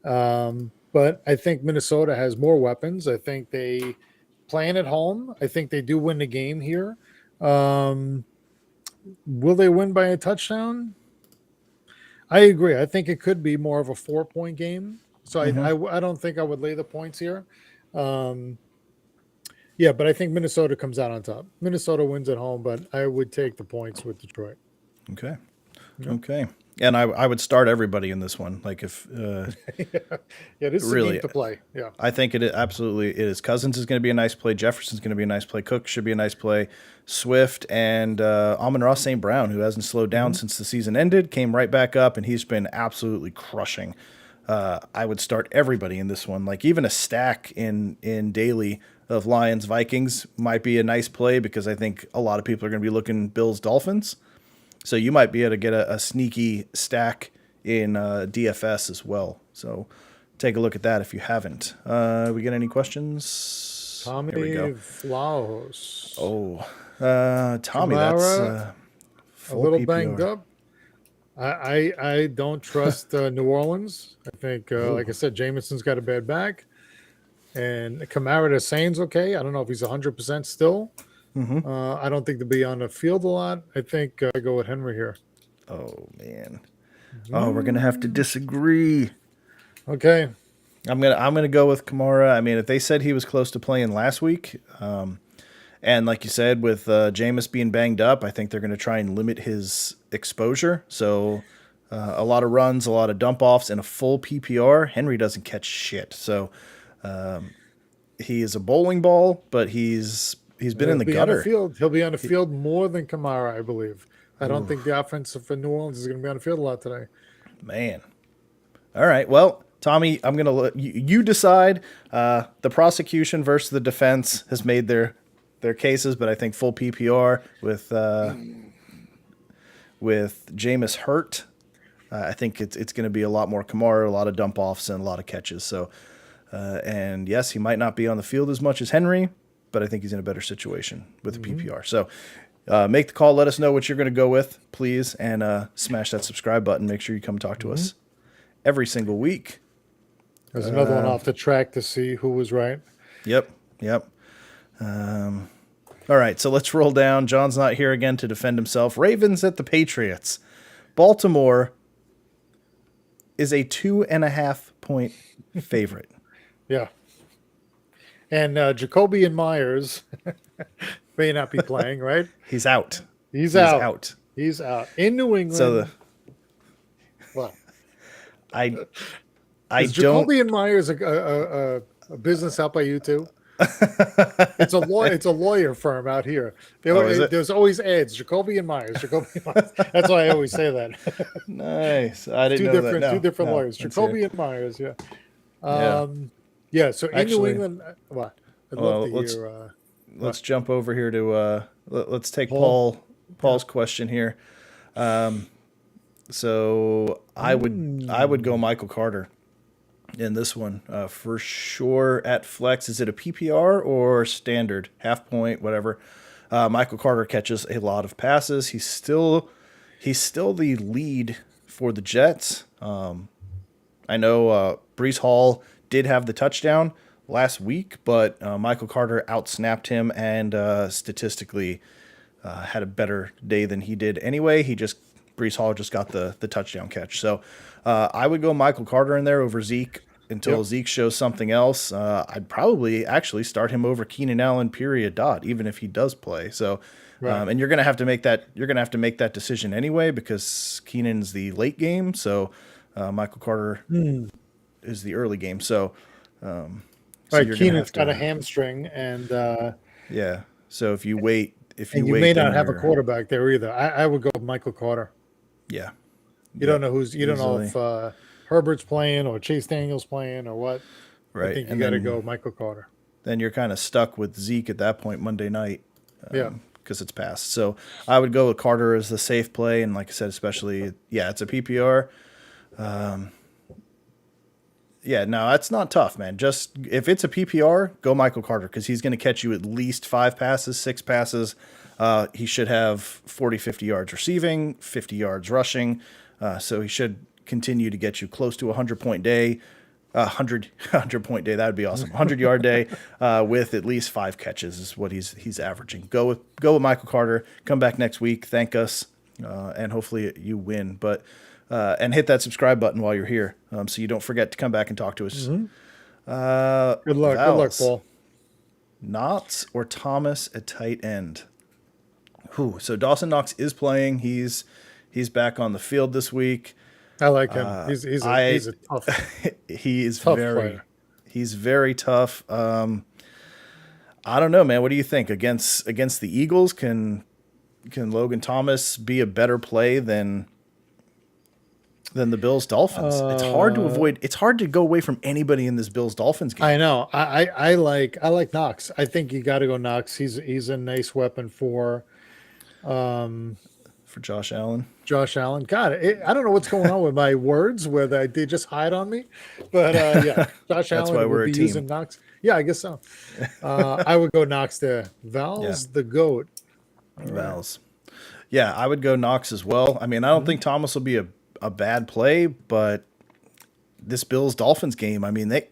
But I think Minnesota has more weapons. I think they playing at home. I think they do win the game here. Will they win by a touchdown? I agree. I think it could be more of a 4-point game. So I don't think I would lay the points here. But I think Minnesota comes out on top. Minnesota wins at home, but I would take the points with Detroit. Okay. Yep. Okay. And I would start everybody in this one. Like if this is really a game to play. Yeah. I think it absolutely is. Cousins is going to be a nice play. Jefferson's going to be a nice play. Cook should be a nice play. Swift and Amon-Ra St. Brown, who hasn't slowed down since the season ended, came right back up, and he's been absolutely crushing. I would start everybody in this one. Like even a stack in daily of Lions Vikings might be a nice play because I think a lot of people are going to be looking Bills Dolphins. So you might be able to get a sneaky stack in DFS as well. So take a look at that if you haven't. We get any questions? Tommy There we go. Flowers. Oh, Tommy, Kamara, that's a little PPR. banged up. I don't trust New Orleans. I think, like I said, Jameson's got a bad back. And Kamara to Saints, okay. I don't know if he's 100% still. I don't think they'll be on the field a lot. I think I go with Henry here. Oh, man. Oh, we're going to have to disagree. Okay. I'm gonna go with Kamara. If they said he was close to playing last week, and like you said, with Jameis being banged up, I think they're going to try and limit his exposure. So a lot of runs, a lot of dump offs, and a full PPR. Henry doesn't catch shit. So he is a bowling ball, but he's been in the gutter. He'll be on the field more than Kamara, I believe. I don't think the offense for New Orleans is going to be on the field a lot today. Man. All right. Well, Tommy, I'm going to let you decide. The prosecution versus the defense has made their cases, but I think full PPR with Jameis hurt, I think it's going to be a lot more Kamara, a lot of dump offs, and a lot of catches. So, and yes, he might not be on the field as much as Henry, but I think he's in a better situation with the PPR. So, make the call. Let us know what you're going to go with, please, and smash that subscribe button. Make sure you come talk to us every single week. There's another one off the track to see who was right. Yep. All right, so let's roll down. John's not here again to defend himself. Ravens at the Patriots. Baltimore is a 2.5-point favorite. Yeah. And Jacoby and Myers may not be playing, right? He's out. He's out. He's out in New England. So what? I Is Jacoby and Myers a business out by you too? It's a lawyer firm out here. There's always ads. Jacoby and Myers. That's why I always say that. Nice. I didn't know that. No, two different lawyers. Jacoby and Myers. Yeah. Yeah. So in New England, what? I'd love to hear. Let's jump over here to let's take Paul's question here. So I would go Michael Carter in this one for sure at flex. Is it a PPR or standard, half point, whatever? Michael Carter catches a lot of passes. He's still the lead for the Jets. I know Breece Hall did have the touchdown last week, but Michael Carter outsnapped him and statistically had a better day than he did anyway. Breece Hall just got the touchdown catch. So I would go Michael Carter in there over Zeke until Zeke shows something else. I'd probably actually start him over Keenan Allen, period, dot, even if he does play. So, and you're going to have to make that, decision anyway, because Keenan's the late game. So Michael Carter is the early game. So, Keenan's got a hamstring and, So if you wait, you may not have a quarterback there either. I would go with Michael Carter. Yeah. You don't know if Herbert's playing or Chase Daniel's playing or what. Right. I think you got to go Michael Carter. Then you're kind of stuck with Zeke at that point Monday night. Because it's passed. So I would go with Carter as the safe play. And like I said, especially, it's a PPR. That's not tough, man. Just if it's a PPR, go Michael Carter because he's going to catch you at least 5 passes, 6 passes. He should have 40, 50 yards receiving, 50 yards rushing. So he should continue to get you close to a 100-point day. 100-point day, that would be awesome. 100-yard day with at least 5 catches is what he's averaging. Go with Michael Carter. Come back next week. Thank us, and hopefully you win. But and hit that subscribe button while you're here, so you don't forget to come back and talk to us. Good luck, Paul. Knox or Thomas at tight end. So Dawson Knox is playing. He's back on the field this week. I like him. He's a tough. He is tough very player. He's very tough. I don't know, man. What do you think against the Eagles? Can Logan Thomas be a better play than the Bills Dolphins? It's hard to avoid. It's hard to go away from anybody in this Bills Dolphins game. I know. I like Knox. I think you got to go Knox. He's a nice weapon for Josh Allen. God, I don't know what's going on with my words, whether they just hide on me. But Josh Allen why we're would a be team. using Knox. Yeah, I guess so. I would go Knox there. Val's the GOAT. Val's. Yeah, I would go Knox as well. I mean, I don't think Thomas will be a bad play, but this Bills Dolphins game, I mean, they,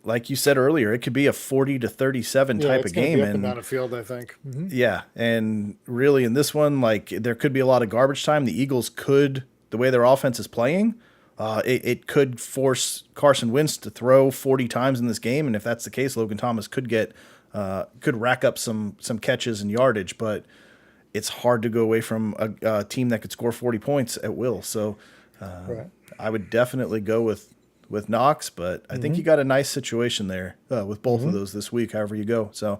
like you said earlier, it could be a 40-37 type of game, and down the field, I think. Mm-hmm. Yeah, and really in this one, like there could be a lot of garbage time. The Eagles could, the way their offense is playing, it could force Carson Wentz to throw 40 times in this game, and if that's the case, Logan Thomas could rack up some catches and yardage, but it's hard to go away from a team that could score 40 points at will. So I would definitely go with Knox, but I think you got a nice situation there with both of those this week, however you go. So,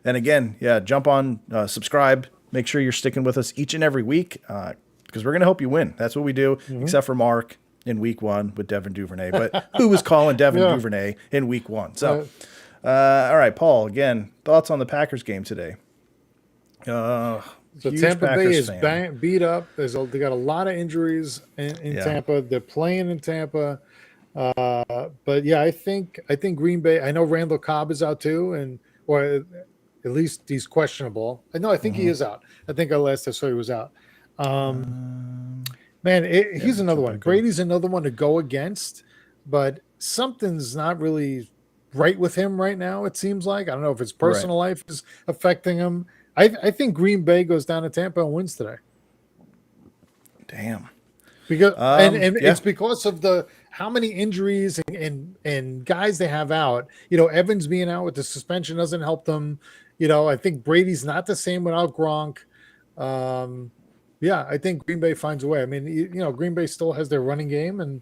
and again, jump on, subscribe, make sure you're sticking with us each and every week because we're going to help you win. That's what we do, except for Mark in week 1 with Devin Duvernay. But who was calling Devin Duvernay in week 1? So, all right, Paul, again, thoughts on the Packers game today? So Tampa Bay is beat up. They got a lot of injuries in Tampa. They're playing in Tampa. But yeah, I think Green Bay. I know Randall Cobb is out too, or at least he's questionable. I think he is out. I think last I saw he was out. He's another one. Brady's another one to go against, but something's not really right with him right now. It seems like I don't know if his personal life is affecting him. I think Green Bay goes down to Tampa and wins today. Damn. Because it's because of how many injuries and guys they have out. Evans being out with the suspension doesn't help them. I think Brady's not the same without Gronk. I think Green Bay finds a way. I mean, Green Bay still has their running game, and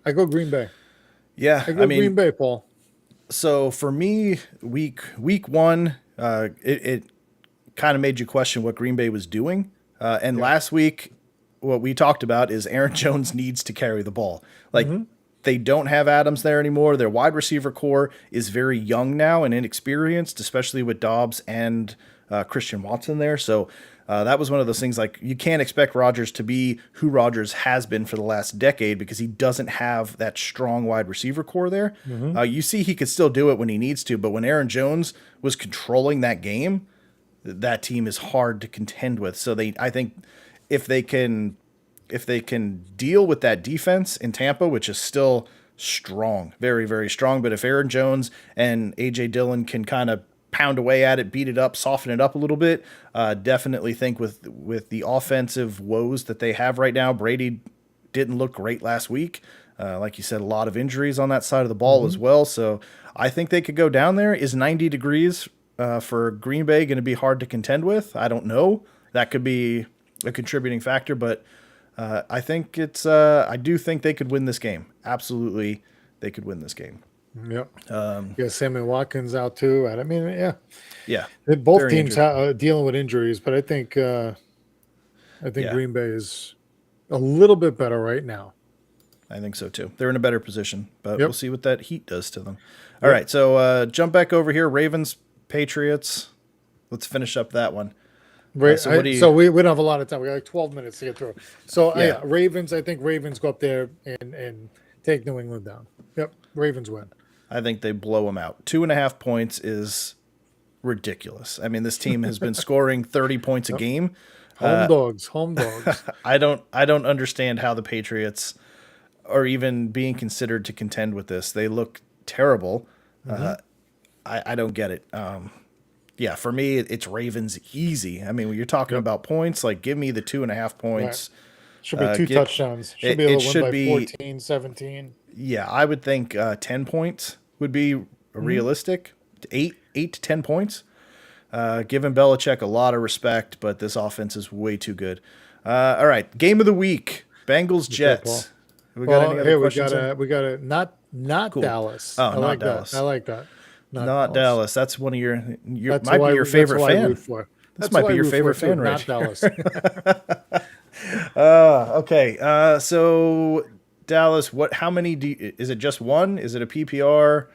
I go Green Bay. Yeah, I go Green Bay, Paul. So for me, week one, it kind of made you question what Green Bay was doing. And last week, what we talked about is Aaron Jones needs to carry the ball. Like they don't have Adams there anymore. Their wide receiver core is very young now and inexperienced, especially with Dobbs and Christian Watson there. So that was one of those things, like you can't expect Rodgers to be who Rodgers has been for the last decade because he doesn't have that strong wide receiver core there. You see he could still do it when he needs to, but when Aaron Jones was controlling that game, that team is hard to contend with. So I think if they can deal with that defense in Tampa, which is still strong, very, very strong, but if Aaron Jones and A.J. Dillon can kind of pound away at it, beat it up, soften it up a little bit, definitely think with the offensive woes that they have right now, Brady didn't look great last week. Like you said, a lot of injuries on that side of the ball as well. So I think they could go down there. Is 90 degrees for Green Bay going to be hard to contend with? I don't know. That could be a contributing factor, but I think I do think they could win this game. Absolutely, they could win this game. Yep. Sammy Watkins out too. I mean, yeah. Both teams dealing with injuries, but I think Green Bay is a little bit better right now. I think so too. They're in a better position, but we'll see what that heat does to them. All right, so jump back over here. Ravens, Patriots. Let's finish up that one. So we don't have a lot of time. We got like 12 minutes to get through. So Ravens. I think Ravens go up there and take New England down. Yep, Ravens win. I think they blow them out. 2.5 points is ridiculous. I mean, this team has been scoring 30 points a game. Home dogs. I don't understand how the Patriots are even being considered to contend with this. They look terrible. I don't get it. For me, it's Ravens easy. I mean, when you're talking about points, like give me the 2.5 points. Right. Should be two touchdowns. Should be able to win by 14, 17. Yeah, I would think 10 points would be realistic. 8 to 10 points. Giving Belichick a lot of respect, but this offense is way too good. All right, game of the week: Bengals Jets. We got any other questions? We got a not cool. Dallas. Oh, not Dallas. I like that. Not Dallas. That's one of your might be your favorite fan. This might be your favorite fan, right? Not Dallas. Okay. So Dallas, how many is it? Just one? Is it a PPR?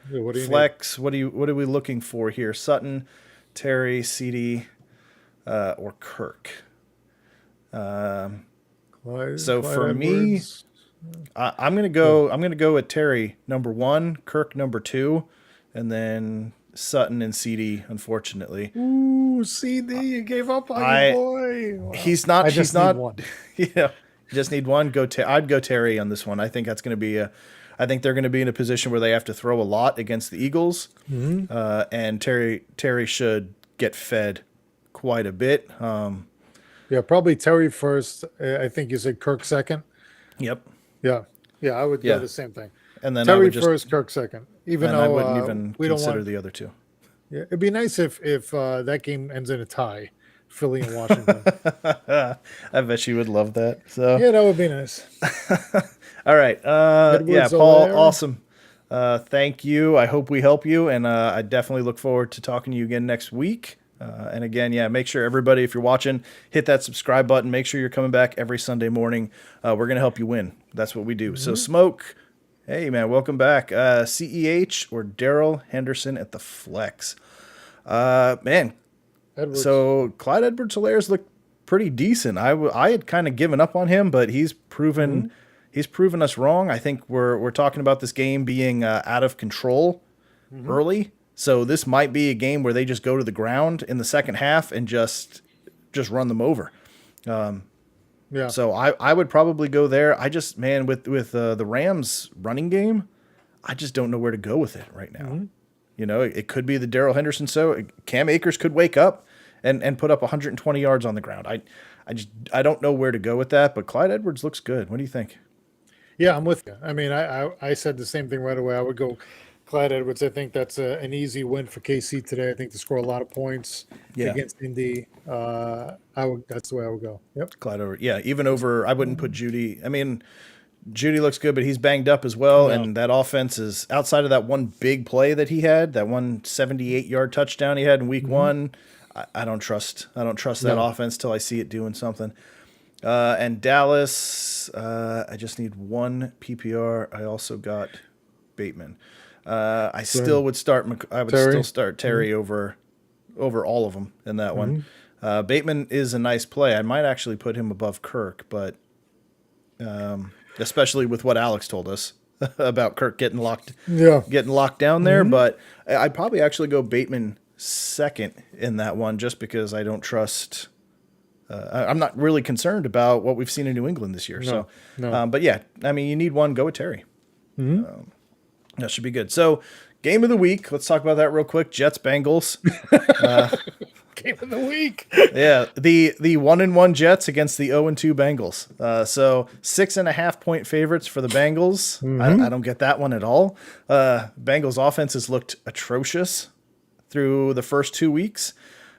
Flex? What are we looking for here? Sutton, Terry, CD, or Kirk? Clyde for Edwards. Me, I'm gonna go with Terry number 1, Kirk number 2, and then Sutton and CD. Unfortunately, ooh, CD, you gave up on your boy. Wow. He's not. He's not. One. You just need one. I'd go Terry on this one. I think that's going to be I think they're going to be in a position where they have to throw a lot against the Eagles, and Terry should get fed quite a bit. Probably Terry first. I think you said Kirk second. Yep. Yeah, I would do the same thing. And then Terry first, Kirk second. Even though I wouldn't even consider the other two. Yeah, it'd be nice if that game ends in a tie, Philly and Washington. I bet you would love that. So yeah, that would be nice. All right. Paul, awesome. Thank you. I hope we help you, and I definitely look forward to talking to you again next week. And again, make sure everybody, if you're watching, hit that subscribe button. Make sure you're coming back every Sunday morning. We're going to help you win. That's what we do. So Smoke, hey, man, welcome back. CEH or Daryl Henderson at the flex. Man, Edwards. So Clyde Edwards-Hilaire's looked pretty decent. I had kind of given up on him, but he's proven us wrong. I think we're talking about this game being out of control early. So this might be a game where they just go to the ground in the second half and just run them over. So I would probably go there. I just, man, with the Rams running game, I just don't know where to go with it right now. You know, it could be the Darrell Henderson. So Cam Akers could wake up and put up 120 yards on the ground. I don't know where to go with that, but Clyde Edwards looks good. What do you think? Yeah, I'm with you. I mean, I said the same thing right away. I would go Clyde Edwards. I think that's an easy win for KC today. I think to score a lot of points Yeah. against Indy. That's the way I would go. Yep. Clyde over. Yeah, even over. I wouldn't put Judy. I mean, Judy looks good, but he's banged up as well. No. And that offense is outside of that one big play that he had, that 178-yard touchdown he had in week one. I don't trust that offense till I see it doing something. And Dallas, I just need one PPR. I also got Bateman. I still would start. I would Terry? still start Terry over all of them in that one. Bateman is a nice play. I might actually put him above Kirk, but especially with what Alex told us about Kirk getting locked down there. But I'd probably actually go Bateman second in that one, just because I don't trust. I'm not really concerned about what we've seen in New England this year. But yeah, I mean, you need one. Go with Terry. That should be good. So, game of the week. Let's talk about that real quick. Jets Bengals. Game of the week. Yeah, the 1-1 Jets against the 0-2 Bengals. So 6.5 point favorites for the Bengals. I don't get that one at all. Bengals offense has looked atrocious through the first 2 weeks.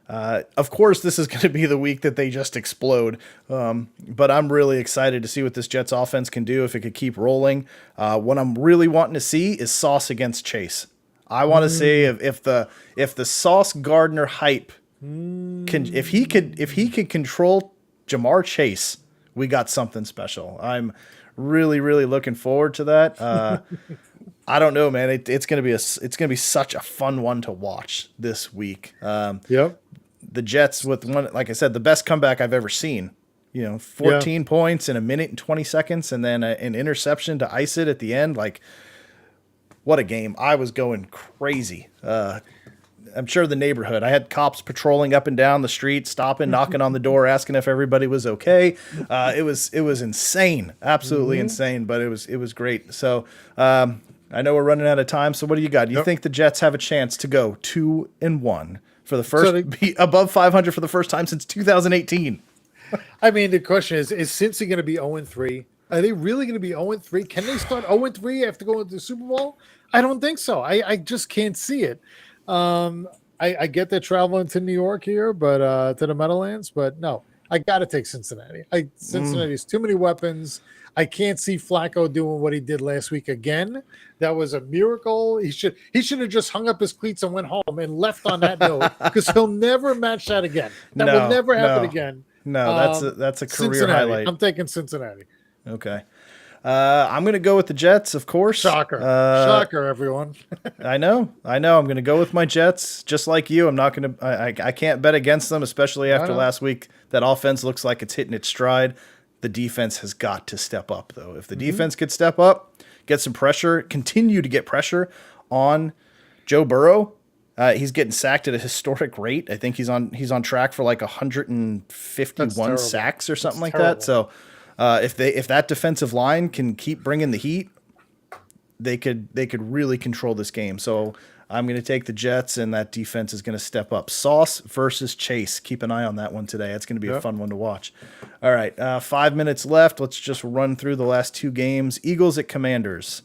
Of course, this is going to be the week that they just explode. But I'm really excited to see what this Jets offense can do if it could keep rolling. What I'm really wanting to see is Sauce against Chase. I want to see if the Sauce Gardner hype if he could control Jamar Chase, we got something special. I'm really, really looking forward to that. I don't know, man. It's gonna be such a fun one to watch this week. Yep. The Jets with one, like I said, the best comeback I've ever seen. 14 points in 1 minute and 20 seconds, and then an interception to ice it at the end. Like, what a game! I was going crazy. I'm sure the neighborhood. I had cops patrolling up and down the street, stopping, knocking on the door, asking if everybody was okay. It was insane, absolutely insane, but it was great. So I know we're running out of time. So what do you got? Do you think the Jets have a chance to go 2-1 for the first, be above 500 for the first time since 2018? I mean, the question is Cincy going to be 0-3? Are they really going to be 0-3? Can they start 0-3 after going to the Super Bowl? I don't think so. I just can't see it. I get they're traveling to New York here, but to the Meadowlands, but no, I got to take Cincinnati. Cincinnati's too many weapons. I can't see Flacco doing what he did last week again. That was a miracle. He should have just hung up his cleats and went home and left on that note, because he'll never match that again. That will never happen again. No, that's a career Cincinnati. highlight. I'm taking Cincinnati. Okay. I'm going to go with the Jets, of course. Shocker. Shocker, everyone. I know. I'm going to go with my Jets, just like you. I'm not going to. I can't bet against them, especially after last week. That offense looks like it's hitting its stride. The defense has got to step up, though. If the defense could step up, get some pressure, continue to get pressure on Joe Burrow. He's getting sacked at a historic rate. I think he's on track for like 151 sacks or something like that. So. If that defensive line can keep bringing the heat, they could really control this game. So I'm going to take the Jets, and that defense is going to step up. Sauce versus Chase. Keep an eye on that one today. It's going to be a fun one to watch. All right, 5 minutes left. Let's just run through the last two games. Eagles at Commanders.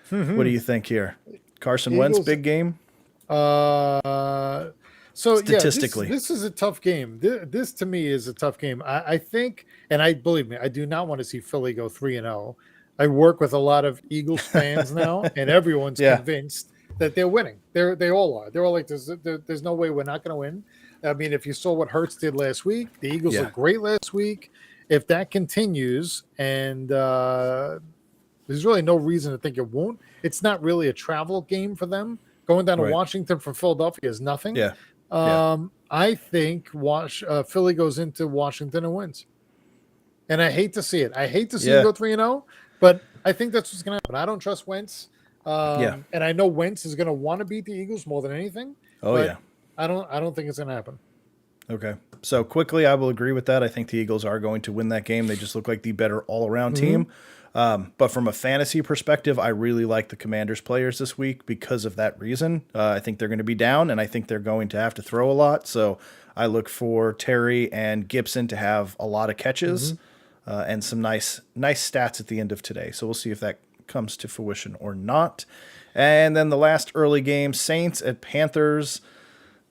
What do you think here? Carson Wentz, big game? So statistically, this is a tough game. This to me is a tough game. I think, and I believe me, I do not want to see Philly go 3-0. I work with a lot of Eagles fans now, and everyone's convinced that they're winning. They all are. They're all like, there's no way we're not going to win. I mean, if you saw what Hurts did last week, the Eagles looked great last week. If that continues, and there's really no reason to think it won't. It's not really a travel game for them. Going down to Washington from Philadelphia is nothing. I think Philly goes into Washington and wins. And I hate to see it. I hate to see it go 3-0, but I think that's what's going to happen. I don't trust Wentz. And I know Wentz is going to want to beat the Eagles more than anything. I don't think it's going to happen. Okay. So quickly, I will agree with that. I think the Eagles are going to win that game. They just look like the better all-around team. But from a fantasy perspective, I really like the Commanders players this week because of that reason. I think they're going to be down, and I think they're going to have to throw a lot. So I look for Terry and Gibson to have a lot of catches and some nice stats at the end of today. So we'll see if that comes to fruition or not. And then the last early game, Saints at Panthers.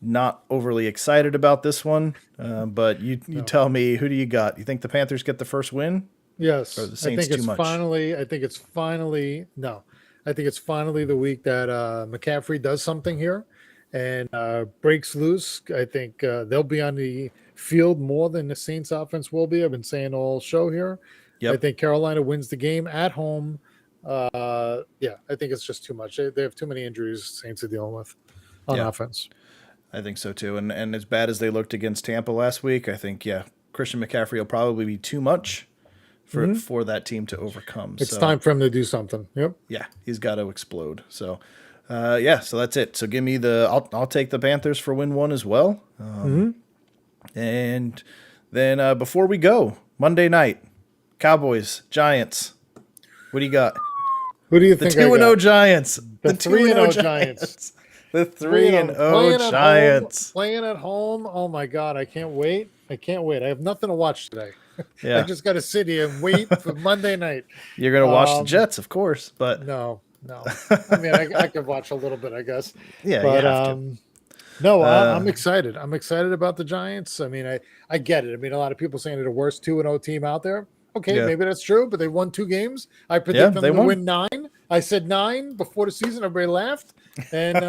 Not overly excited about this one, but you tell me, who do you got? You think the Panthers get the first win? Yes, Or the Saints I think too much? I think it's finally the week that McCaffrey does something here and breaks loose. I think they'll be on the field more than the Saints offense will be. I've been saying all show here. Yep. I think Carolina wins the game at home. I think it's just too much. They have too many injuries Saints are dealing with on offense. I think so too. And as bad as they looked against Tampa last week, I think, Christian McCaffrey will probably be too much for that team to overcome. It's time for him to do something. Yep. Yeah, he's got to explode. So, so that's it. So give me I'll take the Panthers for win one as well. And then before we go, Monday night, Cowboys, Giants. What do you got? Who do you The think? 2-0 Giants. The 3-0 Giants. The 3-0 Giants. Playing at home. Oh my God. I can't wait. I have nothing to watch today. Yeah. I just got to sit here and wait for Monday night. You're going to watch the Jets, of course, but no. I mean, I could watch a little bit, I guess. Yeah, but you have to. no, I'm excited. I'm excited about the Giants. I mean, I get it. I mean, a lot of people saying they're the worst 2-0 team out there. Okay, maybe that's true, but they won 2 games. I predict them to win 9. I said 9 before the season. Everybody laughed, and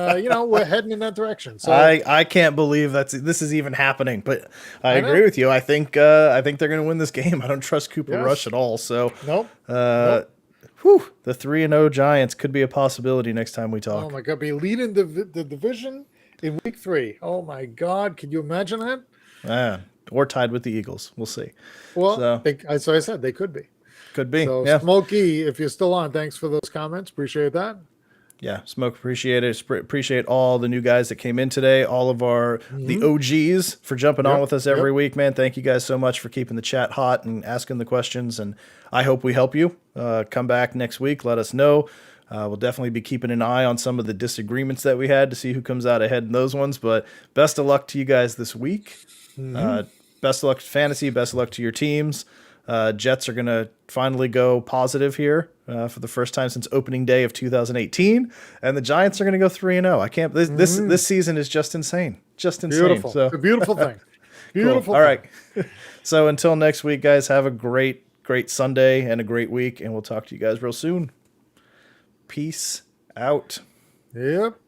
we're heading in that direction. So I can't believe this is even happening, but I agree with you. I think they're going to win this game. I don't trust Cooper Rush at all. So nope. The 3-0 Giants could be a possibility next time we talk. Oh my God, be leading the division in week 3. Oh my God, can you imagine that? Or tied with the Eagles. We'll see. Well, so I said they could be. Could be. So, yeah. Smokey, if you're still on, thanks for those comments. Appreciate that. Yeah, Smoke, appreciate it. Appreciate all the new guys that came in today, all of the OGs for jumping on with us every week, man. Thank you guys so much for keeping the chat hot and asking the questions, and I hope we help you. Come back next week. Let us know. We'll definitely be keeping an eye on some of the disagreements that we had to see who comes out ahead in those ones, but best of luck to you guys this week. Best of luck to fantasy. Best of luck to your teams. Jets are going to finally go positive here for the first time since opening day of 2018, and the Giants are going to go 3-0. I can't. This season is just insane. Just insane. Beautiful. So. It's a beautiful thing. Beautiful. Cool. All right. So until next week, guys, have a great Sunday and a great week, and we'll talk to you guys real soon. Peace out. Yep.